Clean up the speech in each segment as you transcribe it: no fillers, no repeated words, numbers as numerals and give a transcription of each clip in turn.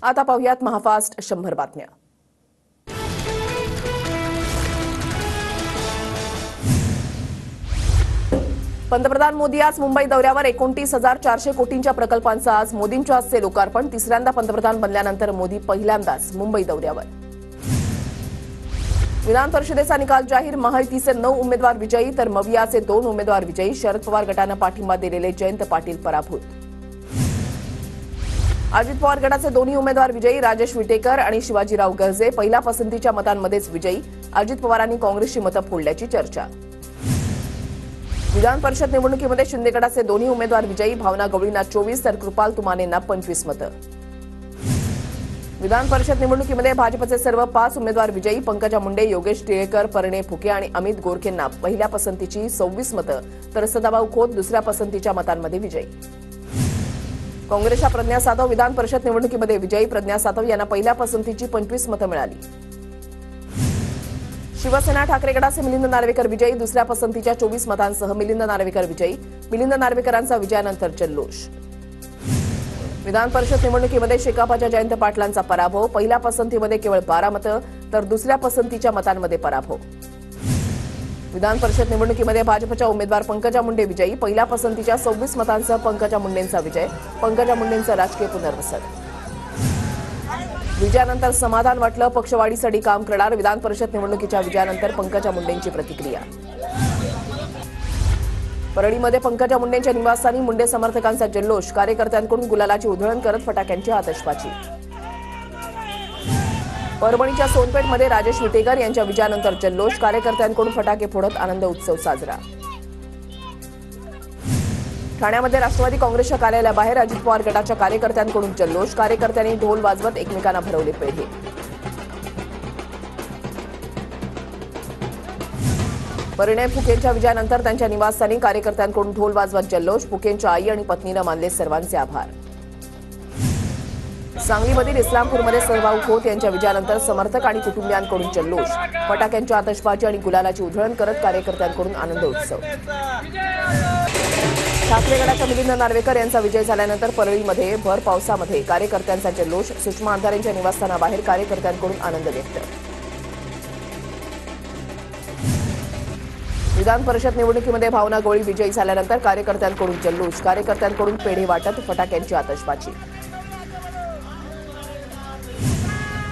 आता पाहूयात महाफास्ट 100 बातम्या। पंतप्रधान मोदी आज मुंबई दौऱ्यावर 29,400 कोटींच्या प्रकल्पांचं आज मोदींच्या हस्ते लोकार्पण। तिसऱ्यांदा पंतप्रधान बनल्यानंतर मोदी पहिल्यांदाच मुंबई दौऱ्यावर। विधान परिषदेचा निकाल जाहीर, महायुतीचे 9 उमेदवार विजयी तर मवियाचे 2 उमेदवार विजयी। शरद पवार गटानं पाठिंबा दिलेले जयंत पाटील पराभूत। अजित पवार गटाचे दोन्ही उमेदवार विजयी, राजेश विटेकर आणि शिवाजीराव गर्जे पहिल्या पसंतीच्या मतांमध्येच विजयी। अजित पवारांनी काँग्रेसची मतं फोडल्याची चर्चा। विधान परिषद निवडणुकीमध्ये शिंदे गटाचे दोन्ही उमेदवार विजयी, भावना गवळींना 24 तर कृपाल तुमानेंना 25 मतं। विधान परिषद निवडणुकीमध्ये भाजपचे सर्व 5 उमेदवार विजयी, पंकजा मुंडे, योगेश टिळेकर, परिणय फुके आणि अमित गोरखेंना पहिल्या पसंतीची 26 मतं तर सदाभाऊ खोत दुसऱ्या पसंतीच्या मतांमध्ये विजयी। काँग्रेसच्या प्रज्ञा सातव विधान परिषद निवडणुकीमध्ये विजयी, प्रज्ञा सातव यांना पहिल्या पसंतीची 25 मतं मिळाली। शिवसेना ठाकरे गटाचे मिलिंद नार्वेकर विजयी, दुसऱ्या पसंतीच्या 24 मतांसह मिलिंद नार्वेकर विजयी। मिलिंद नार्वेकरांचा विजयानंतर जल्लोष। विधान परिषद निवडणुकीमध्ये शेकापच्या जयंत पाटलांचा पराभव, पहिल्या पसंतीमध्ये केवळ 12 मतं तर दुसऱ्या पसंतीच्या मतांमध्ये पराभव। विधान परिषद निवडणुकीमध्ये भाजपच्या उमेदवार पंकजा मुंडे विजयी, पहिल्या पसंतीच्या 26 मतांसह पंकजा मुंडेंचा विजय, पंकजा मुंडेंचं राजकीय पुनर्वसन। विजयानंतर समाधान वाटलं, पक्षवाढीसाठी काम करणार, विधान परिषद निवडणुकीच्या विजयानंतर पंकजा मुंडेंची प्रतिक्रिया। परळीमध्ये पंकजा मुंडेंच्या निवासस्थानी मुंडे समर्थकांचा जल्लोष, कार्यकर्त्यांकडून गुलालाची उधळण करत फटाक्यांची आतषबाजी। परभणीच्या सोनपेठमध्ये राजेश विटेकर यांच्या विजयानंतर जल्लोष, कार्यकर्त्यांकडून फटाके फोडत आनंद उत्सव साजरा। ठाण्यामध्ये राष्ट्रवादी काँग्रेसच्या कार्यालयाबाहेर अजित पवार गटाच्या कार्यकर्त्यांकडून जल्लोष, कार्यकर्त्यांनी ढोल वाजवत एकमेकांना भरवले पेढे। परिणय फुकेंच्या विजयानंतर त्यांच्या निवासस्थानी कार्यकर्त्यांकडून ढोल वाजवत जल्लोष, फुकेंच्या आई आणि पत्नीनं मानले सर्वांचे आभार। सांगलीमधील इस्लामपूरमध्ये सदाभाऊ खोत यांच्या विजयानंतर समर्थक आणि कुटुंबियांकडून जल्लोष, फटाक्यांची आतषबाजी आणि गुलालाची उधळण करत कार्यकर्त्यांकडून आनंद उत्सव। ठाकरे गटाच्या मिलिंद नार्वेकर यांचा विजय झाल्यानंतर परळीमध्ये भर पावसामध्ये कार्यकर्त्यांचा जल्लोष, सुषमा अंधारेंच्या निवासस्थानाबाहेर कार्यकर्त्यांकडून आनंद व्यक्त। विधान परिषद निवडणुकीमध्ये भावना गवळी विजयी झाल्यानंतर कार्यकर्त्यांकडून जल्लोष, कार्यकर्त्यांकडून पेढे वाटत फटाक्यांची आतषबाजी।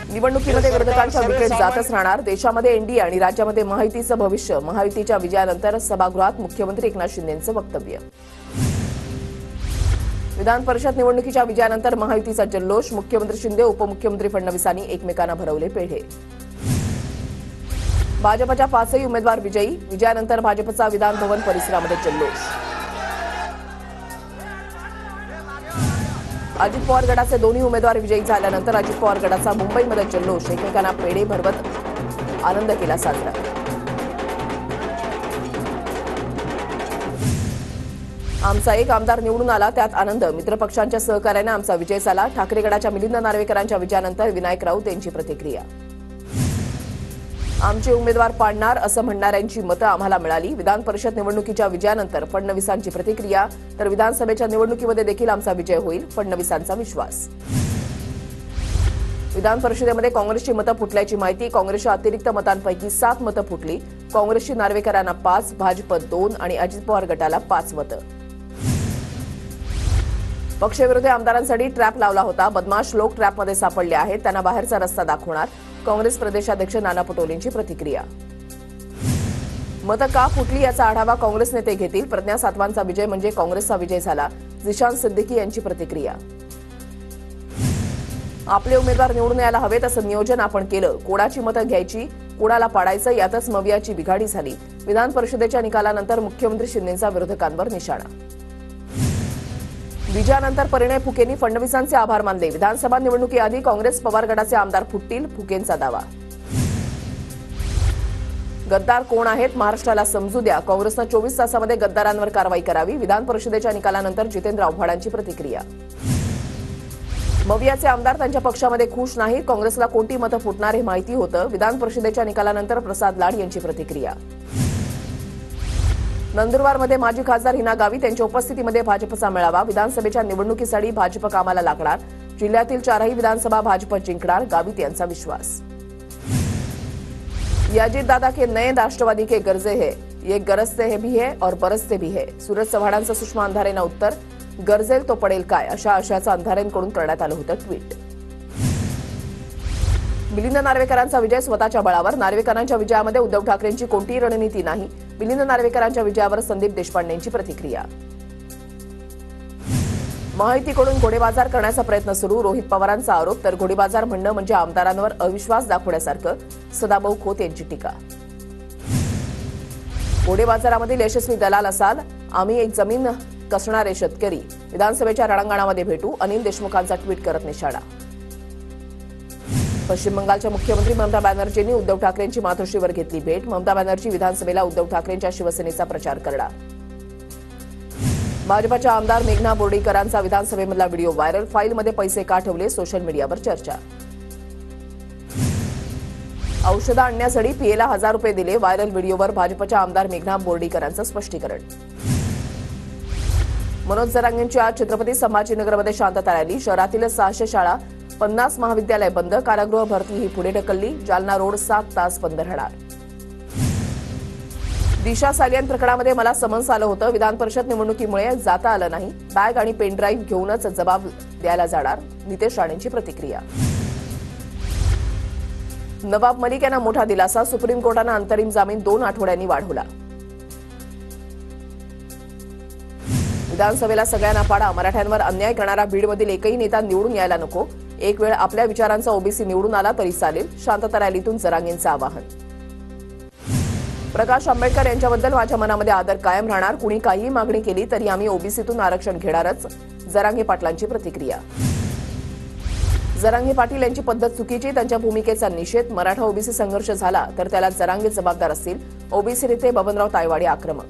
निवडणुकीमध्ये विरोधकांच्या विकेट जातच राहणार, देशामध्ये एनडीए आणि राज्यामध्ये महायुतीचं भविष्य, महायुतीच्या विजयानंतर सभागृहात मुख्यमंत्री एकनाथ शिंदेंचं वक्तव्य। विधान परिषद निवडणुकीच्या विजयानंतर महायुतीचा जल्लोष, मुख्यमंत्री शिंदे उपमुख्यमंत्री फडणवीसांनी एकमेकांना भरवले पेढे। भाजपच्या 5ही उमेदवार विजयी, विजयानंतर भाजपचा विधान भवन परिसरामध्ये जल्लोष। अजित पवार गटाचे दोन्ही उमेदवार विजयी झाल्यानंतर अजित पवार गटाचा मुंबईमध्ये जल्लोष, एकमेकांना पेढे भरवत आनंद केला साजरा। आमचा एक आमदार निवडून आला, त्यात आनंद, मित्रपक्षांच्या सहकार्याने आमचा विजय झाला। ठाकरे गटाच्या मिलिंद नार्वेकरांच्या विजयानंतर विनायक राऊत यांची प्रतिक्रिया। आमचे उमेदवार पाडणार असं म्हणणाऱ्यांची मतं आम्हाला मिळाली, विधान परिषद निवडणुकीच्या विजयानंतर फडणवीसांची प्रतिक्रिया, तर विधानसभेच्या निवडणुकीमध्ये देखील आमचा विजय होईल, फडणवीसांचा विश्वास। विधान परिषदेमध्ये काँग्रेसची मतं फुटल्याची माहिती, काँग्रेसच्या अतिरिक्त मतांपैकी 7 मतं फुटली, काँग्रेसची नार्वेकरांना 5, भाजप 2 आणि अजित पवार गटाला 5 मतं। पक्षविरोधी आमदारांसाठी ट्रॅप लावला होता, बदमाश लोक ट्रॅपमध्ये सापडले आहेत, त्यांना बाहेरचा रस्ता दाखवणार, काँग्रेस प्रदेशाध्यक्ष नाना पटोलेंची प्रतिक्रिया। मतं का फुटली याचा आढावा काँग्रेस नेते घेतील, प्रज्ञा सातवांचा विजय म्हणजे काँग्रेसचा विजय झाला, जिशान सिद्दीकी यांची प्रतिक्रिया। आपले उमेदवार निवडून यायला हवेत असं नियोजन आपण केलं, कोणाची मतं घ्यायची, कोणाला पाडायचं यातच मवियाची बिघाडी झाली, विधान परिषदेच्या निकालानंतर मुख्यमंत्री शिंदेंचा विरोधकांवर निशाणा। विजयानंतर परिणय फुकेंनी फडणवीसांचे आभार मानले, विधानसभा निवडणुकीआधी काँग्रेस पवार गटाचे आमदार फुटतील, फुकेंचा दावा। गद्दार कोण आहेत महाराष्ट्राला समजू द्या, काँग्रेसनं 24 तासामध्ये गद्दारांवर कारवाई करावी, विधान परिषदेच्या निकालानंतर जितेंद्र आव्हाडांची प्रतिक्रिया। मवियाचे आमदार त्यांच्या पक्षामध्ये खुश नाहीत, काँग्रेसला कोणती मतं फुटणार हे माहिती होतं, विधान परिषदेच्या निकालानंतर प्रसाद लाड यांची प्रतिक्रिया। नंदुरबारमध्ये माजी खासदार हिना गावित यांच्या उपस्थितीमध्ये भाजपचा मेळावा, विधानसभेच्या निवडणुकीसाठी भाजप कामाला लागणार, जिल्ह्यातील 4ही विधानसभा भाजप जिंकणार, गावित यांचा विश्वास। अजित दादा के नए राष्ट्रवादी के गर्जे है, ये गरजते है भी है और बरसते भी है। सूरज चव्हाणांचं सुषमा अंधारेंना उत्तर, गरजेल तो पडेल काय अशा आशयाचं अंधारेंकडून करण्यात आलं होतं ट्विट। मिलिंद नार्वेकरांचा विजय स्वतःच्या बळावर, नार्वेकरांच्या विजयामध्ये उद्धव ठाकरेंची कोणतीही रणनीती नाही, मिलिंद नार्वेकरांच्या विजयावर संदीप देशपांडेंची प्रतिक्रिया। महायुतीकडून घोडेबाजार करण्याचा प्रयत्न सुरू, रोहित पवारांचा आरोप, तर घोडेबाजार म्हणणं म्हणजे आमदारांवर अविश्वास दाखवण्यासारखं, सदाभाऊ खोत यांची टीका। घोडेबाजारामधील यशस्वी दलाल असाल, आम्ही एक जमीन कसणारे शेतकरी, विधानसभेच्या रणांगणामध्ये भेटू, अनिल देशमुखांचा ट्विट करत निशाणा। पश्चिम बंगालच्या मुख्यमंत्री ममता बॅनर्जींनी उद्धव ठाकरेंची मातोश्रीवर घेतली भेट, ममता बॅनर्जी विधानसभेला उद्धव ठाकरेंच्या शिवसेनेचा प्रचार करणार। भाजपच्या आमदार मेघना बोर्डीकरांचा विधानसभेमधला व्हिडिओ व्हायरल, फाईलमध्ये पैसे का ठेवले, सोशल मीडियावर चर्चा। औषधं आणण्यासाठी पीएला 1000 रुपये दिले, व्हायरल व्हिडिओवर भाजपच्या आमदार मेघना बोर्डीकरांचं स्पष्टीकरण। मनोज जरांगेंची आज छत्रपती संभाजीनगरमध्ये शांतता रॅली, शहरातील 600 शाळा, 50 महाविद्यालय बंद, कारागृह भरती ही पुढे ढकलली, जालना रोड 7 तास बंद राहणार। दिशा सालियन प्रकरणामध्ये मला समन्स आलं होतं, विधान परिषद निवडणुकीमुळे जाता आलं नाही, बॅग आणि पेनड्राईव्ह घेऊनच जबाब द्यायला जाणार, नितेश राणेंची प्रतिक्रिया। नवाब मलिक यांना मोठा दिलासा, सुप्रीम कोर्टानं अंतरिम जामीन 2 आठवड्यांनी वाढवला। विधानसभेला सगळ्यांना पाडा, मराठ्यांवर अन्याय करणारा बीडमधील एकही नेता निवडून यायला नको, एक वेळ आपल्या विचारांचा ओबीसी निवडून आला तरी चालेल, शांतता रॅलीतून जरांगेंचं आवाहन। प्रकाश आंबेडकर यांच्याबद्दल माझ्या मनामध्ये आदर कायम राहणार, कुणी काहीही मागणी केली तरी आम्ही ओबीसीतून आरक्षण घेणारच, जरांगे पाटलांची प्रतिक्रिया। जरांगे पाटील यांची पद्धत चुकीची, त्यांच्या भूमिकेचा निषेध, मराठा ओबीसी संघर्ष झाला तर त्याला जरांगे जबाबदार असतील, ओबीसी नेते बबनराव तायवाडे आक्रमक।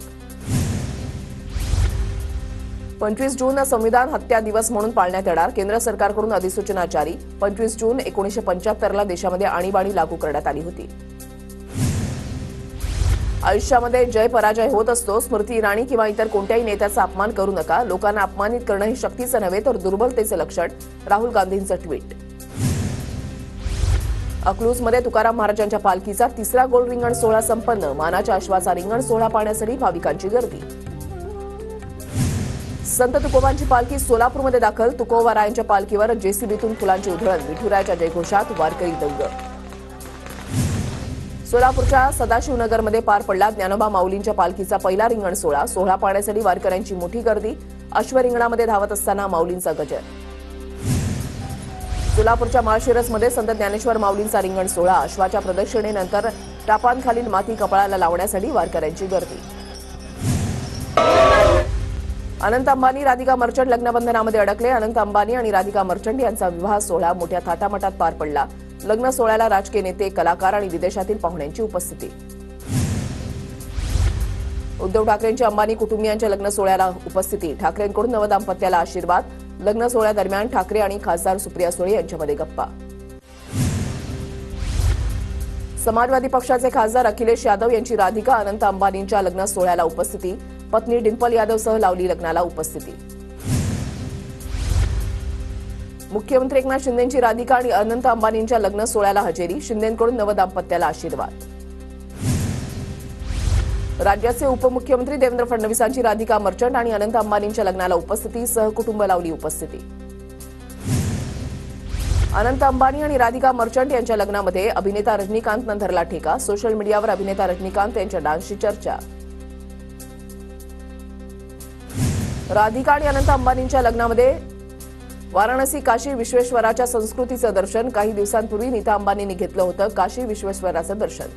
25 जून संविधान हत्या दिवस म्हणून पाळण्यात येणार, केंद्र सरकारकडून अधिसूचना जारी, 25 जून 1975ला देशामध्ये आणीबाणी लागू करण्यात आली होती। आयुष्यामध्ये जय पराजय होत असतो, स्मृती इराणी किंवा इतर कोणत्याही नेत्याचा अपमान करू नका, लोकांना अपमानित करणं हे शक्तीचं नव्हे तर दुर्बलतेचं लक्षण, राहुल गांधींचं ट्विट। अकलूजमध्ये तुकाराम महाराजांच्या पालखीचा 3रा गोल रिंगण सोहळा संपन्न, मानाच्या अश्वाचा रिंगण सोहळा पाहण्यासाठी भाविकांची गर्दी। संत तुकोबांची पालखी सोलापूरमध्ये दाखल, तुकोबारायांच्या पालखीवर जेसीबीतून फुलांची उधळण, विठुरायाच्या जयघोषात वारकरी दंग। सोलापूरच्या सदाशिवनगरमध्ये पार पडला ज्ञानोबा माऊलींच्या पालखीचा पहिला रिंगण सोहळा, सोहळा पाहण्यासाठी वारकऱ्यांची मोठी गर्दी, अश्वरिंगणामध्ये धावत असताना माऊलींचा गजर। सोलापूरच्या माळशिरसमध्ये संत ज्ञानेश्वर माऊलींचा रिंगण सोहळा, अश्वाच्या प्रदक्षिणेनंतर टापांखालील माती कपाळाला लावण्यासाठी वारकऱ्यांची गर्दी। अनंत अंबानी राधिका मर्चंट लग्नबंधनामध्ये अडकले, अनंत अंबानी आणि राधिका मर्चंट यांचा विवाह सोहळा मोठ्या थाटामाटात पार पडला, लग्न सोहळ्याला राजकीय नेते, कलाकार आणि विदेशातील पाहुण्यांची उपस्थिती। उद्धव ठाकरेंची अंबानी कुटुंबियांच्या लग्न सोहळ्याला उपस्थिती, ठाकरेंकडून नवदाम्पत्याला आशीर्वाद, लग्न सोहळ्यादरम्यान ठाकरे आणि खासदार सुप्रिया सुळे यांच्यामध्ये गप्पा। समाजवादी पक्षाचे खासदार अखिलेश यादव यांची राधिका अनंत अंबानींच्या लग्न सोहळ्याला उपस्थिती, पत्नी डिंपल यादवसह लावली लग्नाला उपस्थिती। मुख्यमंत्री एकनाथ शिंदेंची राधिका आणि अनंत अंबानींच्या लग्न सोहळ्याला हजेरी, शिंदेंकडून नवदाम्पत्याला आशीर्वाद। राज्याचे उपमुख्यमंत्री देवेंद्र फडणवीसांची राधिका मर्चंट आणि अनंत अंबानींच्या लग्नाला उपस्थिती, सहकुटुंब लावली उपस्थिती। अनंत अंबानी आणि राधिका मर्चंट यांच्या लग्नामध्ये अभिनेता रजनीकांतनं धरला ठेका, सोशल मीडियावर अभिनेता रजनीकांत यांच्या डान्सची चर्चा। राधिका आणि अनंत अंबानींच्या लग्नामध्ये वाराणसी काशी विश्वेश्वराच्या संस्कृतीचं दर्शन, काही दिवसांपूर्वी नीता अंबानींनी घेतलं होतं काशी विश्वेश्वराचं दर्शन।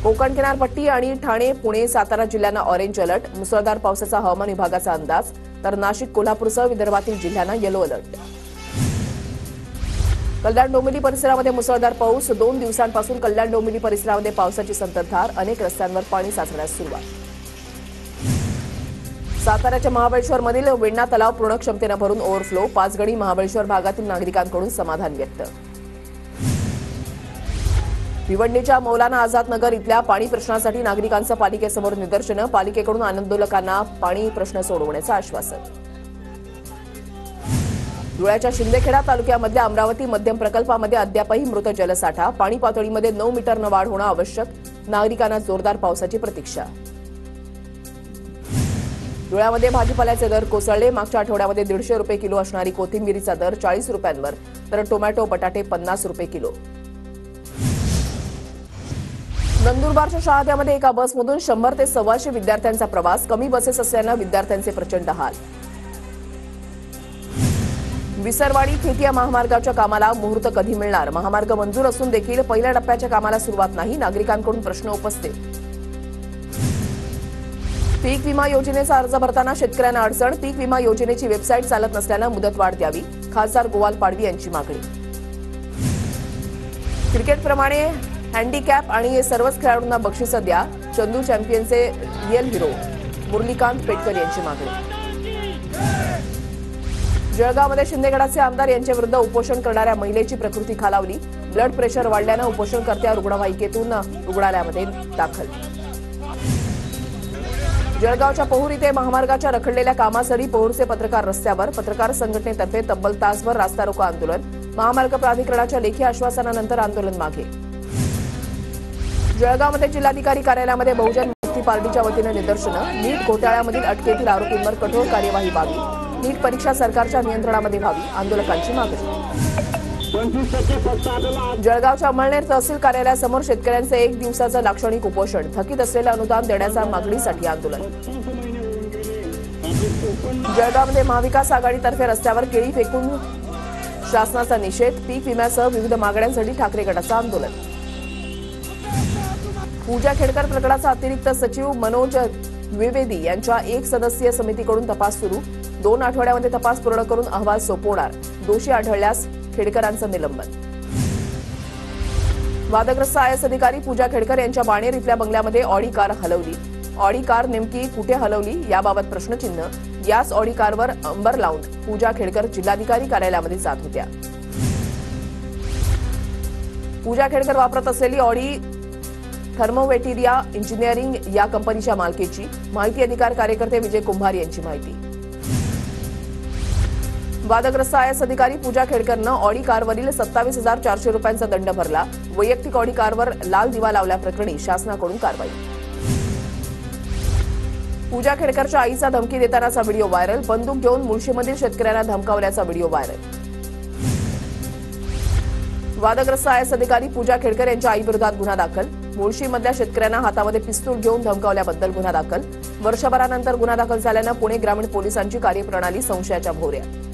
कोकण किनारपट्टी आणि ठाणे, पुणे, सातारा जिल्ह्यांना ऑरेंज अलर्ट, मुसळधार पावसाचा हवामान विभागाचा अंदाज, तर नाशिक, कोल्हापूरसह विदर्भातील जिल्ह्यांना येलो अलर्ट। कल्याण डोंबिवली परिसरामध्ये मुसळधार पाऊस, 2 दिवसांपासून कल्याण डोंबिवली परिसरामध्ये पावसाची संततधार, अनेक रस्त्यांवर पाणी साचण्यास सुरुवात। साताऱ्याच्या महाबळेश्वरमधील वेण्णा तलाव पूर्ण क्षमतेनं भरून ओव्हरफ्लो, पाचगणी महाबळेश्वर भागातील नागरिकांकडून समाधान व्यक्त। भिवंडीच्या मौलाना आझाद नगर इथल्या पाणी प्रश्नासाठी नागरिकांचं पालिकेसमोर निदर्शनं, पालिकेकडून आंदोलकांना पाणी प्रश्न सोडवण्याचं आश्वासन। धुळ्याच्या शिंदखेडा तालुक्यामधल्या अमरावती मध्यम प्रकल्पामध्ये अद्यापही मृत जलसाठा, पाणी पातळीमध्ये 9 मीटरनं वाढ होणं आवश्यक, नागरिकांना जोरदार पावसाची प्रतीक्षा. धुळ्यामध्ये भाजीपाल्याचे दर कोसळले. मागच्या आठवड्यामध्ये 150 रुपये किलो असणारी कोथिंबिरीचा दर 40 रुपयांवर, तर टोमॅटो बटाटे 50 रुपये किलो. नंदुरबारच्या शहाद्यामध्ये एका बसमधून 100 ते 125 विद्यार्थ्यांचा प्रवास. कमी बसेस असल्यानं विद्यार्थ्यांचे प्रचंड हाल. विसरवाडी खेतिया महामार्गाच्या कामाला मुहूर्त कधी मिळणार? महामार्ग मंजूर असून देखील पहिल्या टप्प्याच्या कामाला सुरुवात नाही. नागरिकांकडून प्रश्न उपस्थित. पीक विमा योजनेचा अर्ज भरताना शेतकऱ्यांना अडचण. पीक विमा योजनेची वेबसाईट चालत नसल्यानं मुदतवाढ द्यावी. खासदार गोवाल पाडवी यांची मागणी. क्रिकेटप्रमाणे हँडिकॅप आणि सर्वच खेळाडूंना बक्षिसं द्या. चंदू चॅम्पियनचे रिअल हिरो मुरलीकांत पेटकर यांची मागणी. जळगावमध्ये शिंदेगडाचे आमदार यांच्याविरुद्ध उपोषण करणाऱ्या महिलेची प्रकृती खालावली. ब्लड प्रेशर वाढल्यानं उपोषणकर्त्या रुग्णवाहिकेतून रुग्णालयामध्ये दाखल. जळगावच्या पोहूर इथे महामार्गाच्या रखडलेल्या कामासाठी पोहूरचे पत्रकार रस्त्यावर. पत्रकार संघटनेतर्फे तब्बल तासभर रास्ता रोको आंदोलन. महामार्ग प्राधिकरणाच्या लेखी आश्वासनानंतर आंदोलन मागे. जळगावमध्ये जिल्हाधिकारी कार्यालयामध्ये बहुजन मुक्ती पार्टीच्या वतीनं निदर्शनं. नीट घोटाळ्यामधील अटकेतील आरोपींवर कठोर कार्यवाही व्हावी. नीट परीक्षा सरकारच्या नियंत्रणामध्ये व्हावी. आंदोलकांची मागणी. जळगावच्या अमळनेर तहसील कार्यालयासमोर शेतकऱ्यांचं 1 दिवसाचं लाक्षणिक उपोषण. थकीत असलेलं अनुदान देण्याच्या मागणीसाठी आंदोलन. जळगावमध्ये महाविकास आघाडीतर्फे रस्त्यावर केळी फेकून शासनाचा निषेध. पीक विम्यासह विविध मागण्यांसाठी ठाकरे गटाचं आंदोलन. पूजा खेडकर प्रकरणाचा अतिरिक्त सचिव मनोज द्विवेदी यांच्या 1 सदस्यीय समितीकडून तपास सुरू. 2 आठवड्यामध्ये तपास पूर्ण करून अहवाल सोपवणार. दोषी आढळल्यास खेडकरांचं निलंबन. वादग्रस्त आयएस अधिकारी पूजा खेडकर यांच्या बाणेर इथल्या बंगल्यामध्ये ऑडी कार हलवली. ऑडी कार नेमकी कुठे हलवली याबाबत प्रश्नचिन्ह. याच ऑडी कारवर अंबर लावून पूजा खेडकर जिल्हाधिकारी कार्यालयामध्ये जात होत्या. पूजा खेडकर वापरत असलेली ऑडी थर्मोवेटिरिया इंजिनिअरिंग या कंपनीच्या मालकीची. माहिती अधिकार कार्यकर्ते विजय कुंभार यांची माहिती. वादग्रस्त आयएस अधिकारी पूजा खेडकरनं ऑडी कारवरील 27,400 रुपयांचा दंड भरला. वैयक्तिक ऑडी कारवर लाल दिवा लावल्याप्रकरणी शासनाकडून कारवाई. पूजा खेडकरच्या आईचा धमकी देतानाचा व्हिडिओ व्हायरल. बंदूक घेऊन मुळशीमधील शेतकऱ्यांना धमकावल्याचा व्हिडिओ व्हायरल. वादग्रस्त आयएस अधिकारी पूजा खेडकर यांच्या आईविरोधात गुन्हा दाखल. मुळशीमधल्या शेतकऱ्यांना हातामध्ये पिस्तूल घेऊन धमकावल्याबद्दल गुन्हा दाखल. वर्षभरानंतर गुन्हा दाखल झाल्यानं पुणे ग्रामीण पोलिसांची कार्यप्रणाली संशयाच्या भोवऱ्यात.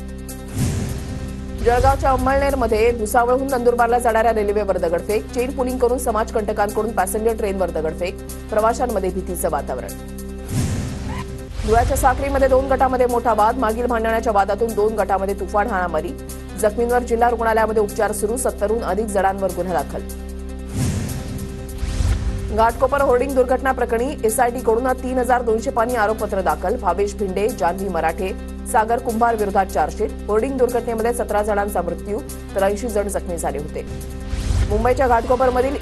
जळगावच्या अंमळनेरमध्ये भुसावळहून नंदुरबारला जाणाऱ्या रेल्वेवर दगडफेक. चेन पुलिंग करून समाजकंटकांकडून पॅसेंजर ट्रेनवर दगडफेक. प्रवाशांमध्ये भीतीचं वातावरण. धुळ्याच्या साक्रीमध्ये 2 गटामध्ये मोठा वाद. मागील भांडणाच्या वादातून 2 गटामध्ये तुफान हाणामारी. जखमींवर जिल्हा रुग्णालयामध्ये उपचार सुरू. 70हून अधिक जणांवर गुन्हा दाखल. घाटकोपर होर्डिंग दुर्घटना प्रकरणी एसआयटीकडून 3,200 पानी आरोपपत्र दाखल. भावेश भिंडे, जान्हवी मराठे, सागर कुंभार विरोधात चार्जशीट. होर्डिंग दुर्घटनेमध्ये 17 जणांचा मृत्यू तर 80 जण जखमी झाले होते. मुंबईच्या घाटकोपरमधील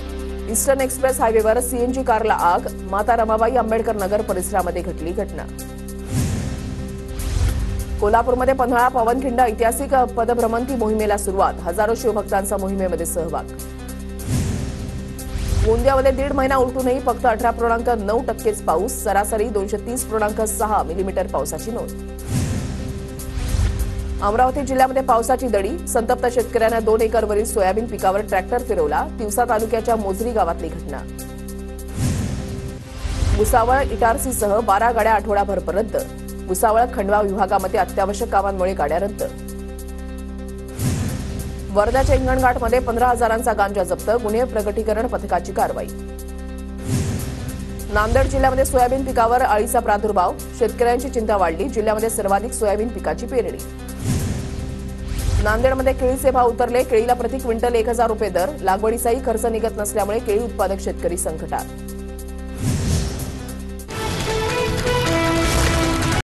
ईस्टर्न एक्सप्रेस हायवेवर सीएनजी कारला आग. माता रमाबाई आंबेडकर नगर परिसरामध्ये घडली घटना. कोल्हापूरमध्ये पन्हाळा पावनखिंड ऐतिहासिक पदभ्रमंती मोहिमेला सुरुवात. हजारो शिवभक्तांचा मोहिमेमध्ये सहभाग. गोंदियामध्ये 1.5 महिना उलटूनही फक्त 18.9% पाऊस. सरासरी 230.6 मिलीमीटर पावसाची नोंद. अमरावती जिल्ह्यामध्ये पावसाची दडी. संतप्त शेतकऱ्यांना 2 एकरवरील सोयाबीन पिकावर ट्रॅक्टर फिरवला. तिवसा तालुक्याच्या मोजरी गावातली घटना. भुसावळ इटारसीसह 12 गाड्या आठवडाभर रद्द. भुसावळ खंडवा विभागामध्ये अत्यावश्यक कामांमुळे गाड्या रद्द. वर्ध्याच्या हिंगणघाटमध्ये 15,000चा गांजा जप्त. गुन्हे प्रगटीकरण पथकाची कारवाई. नांदेड जिल्ह्यामध्ये सोयाबीन पिकावर अळीचा प्रादुर्भाव. शेतकऱ्यांची चिंता वाढली. जिल्ह्यामध्ये सर्वाधिक सोयाबीन पिकाची पेरणी. नांदेडमध्ये केळीचे भाव उतरले. केळीला प्रति क्विंटल 1,000 रुपये दर. लागवडीचाही खर्च निघत नसल्यामुळे केळी उत्पादक शेतकरी संकटात.